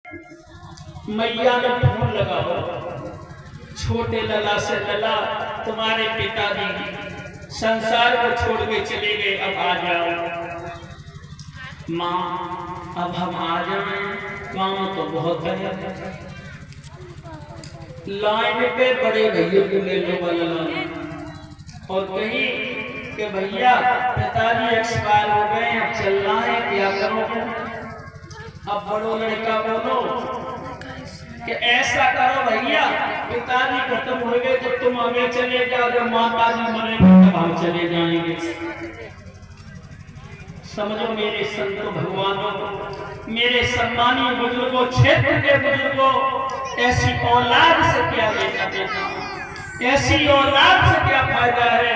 मैया ने फोन लगाओ, छोटे लला से लला तुम्हारे पिताजी संसार को छोड़ के चले गए, अब आ जाओ। माँ अब हम आ जाए, काम तो बहुत है। लाइन पे बड़े भैया को ले लो वाला और कहीं कि भैया पिताजी एक्सपायर हो गए, अब चलना है, क्या करोगे? अब बड़ो लड़का बोलो कि ऐसा करो भैया, पिताजी खत्म हो गए तो तुम आगे चले जाओ, जब माता जी मरेंगे तब हम चले जाएंगे। समझो मेरे संतों भगवानों, मेरे सम्मानीय बुजुर्गों, क्षेत्र के बुजुर्गों, ऐसी औलाद से क्या लेना देना, ऐसी औलाद से क्या फायदा है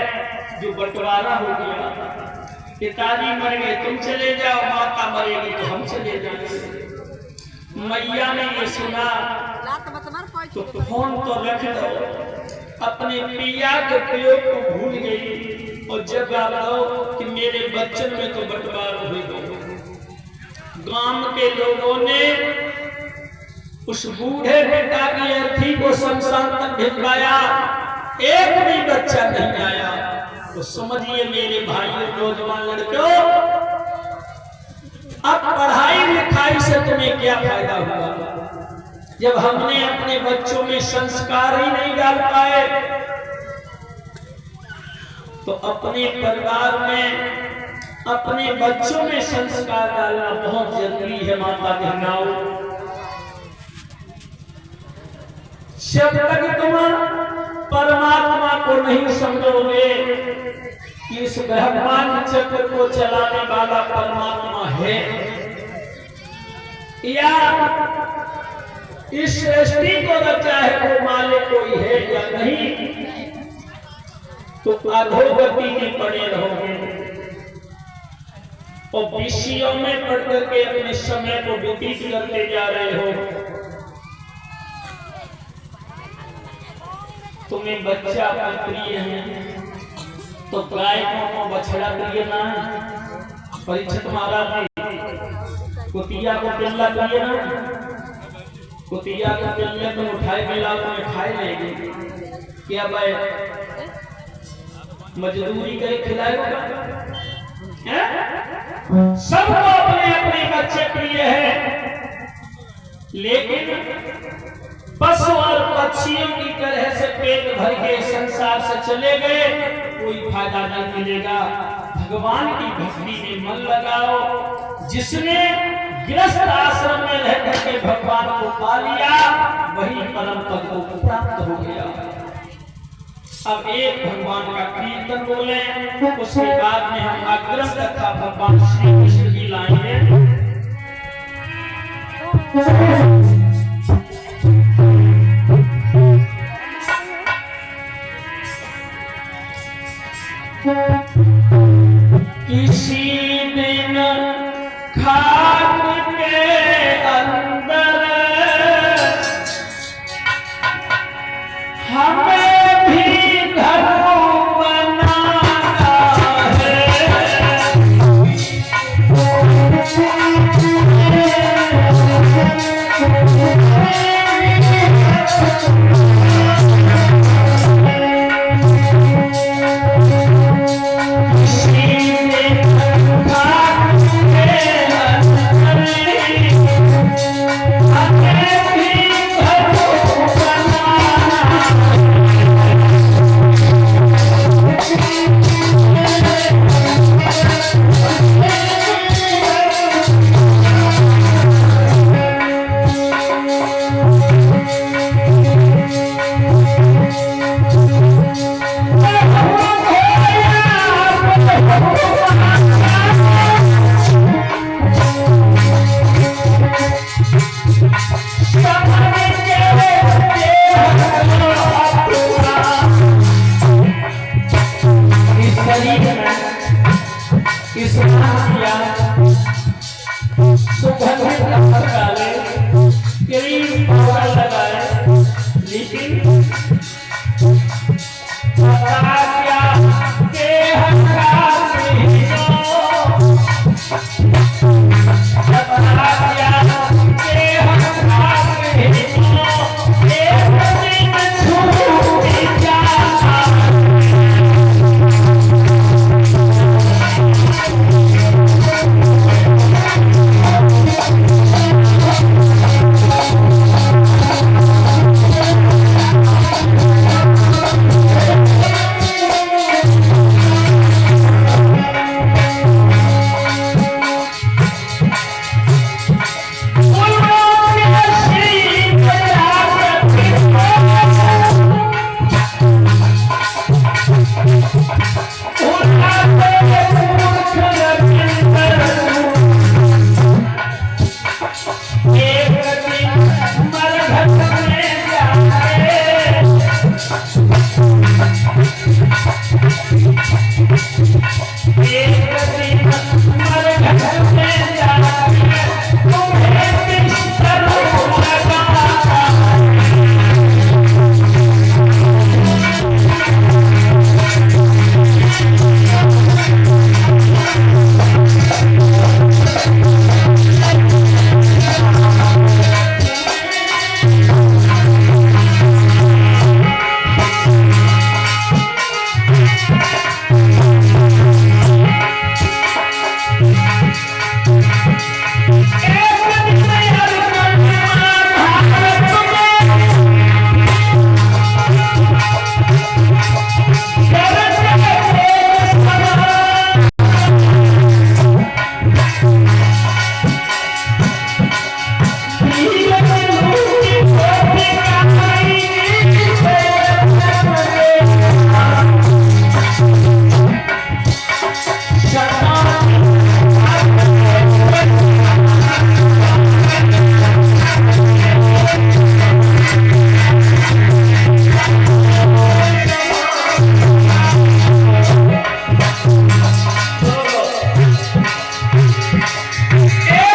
जो बंटवारा हो गया। पिताजी मर गए तुम चले जाओ, माता मरेगी तो हम चले जाएंगे। मैया ने ये सुना तो फोन तो रख दो, अपने पिया के प्रयोग को भूल गई और जब आप लो कि मेरे बच्चन में तो बंटवार हो गई। गांव के लोगों ने उस बूढ़े पिता की अर्थी को शमशान तक भिजवाया, एक भी बच्चा नहीं आया। तो समझिए मेरे भाइयों, नौजवान लड़कों, अब पढ़ाई लिखाई से तुम्हें क्या फायदा हुआ जब हमने अपने बच्चों में संस्कार ही नहीं डाल पाए। तो अपने परिवार में अपने बच्चों में संस्कार डालना बहुत जरूरी है। माता बहनाओं, जब तक तुम परमात्मा को नहीं समझोगे कि इस ब्रह्मांड चक्र को चलाने वाला परमात्मा है या इस सृष्टि को रचा है वो मालिक कोई है या नहीं, तो अधोगति में पड़े रहोगे और विषयों में पढ़ करके अपने समय को व्यतीत करते जा रहे हो। तुम्हें बच्चा प्रिय है तो गाय को बछड़ा प्रिय ना है। परीक्षित महाराज ने कुतिया को पिल्ला प्रिय ना, कुतिया को पिल्ले तो उठाए बिल्ला को खाए लेंगे, क्या भाई मजदूरी करे खिलाएगा? सबको अपने अपने बच्चे प्रिय है, लेकिन पशु और पक्षियों की तरह से पेट भर के संसार से चले गए, कोई फायदा नहीं मिलेगा। भगवान की भक्ति में मन लगाओ। जिसने गृहस्थ आश्रम में रह करके भगवान को पा लिया वही परम पद को प्राप्त हो गया। अब एक भगवान का कीर्तन बोले, उसके बाद में हम अग्रम कथा भगवान श्री कृष्ण की लाएंगे।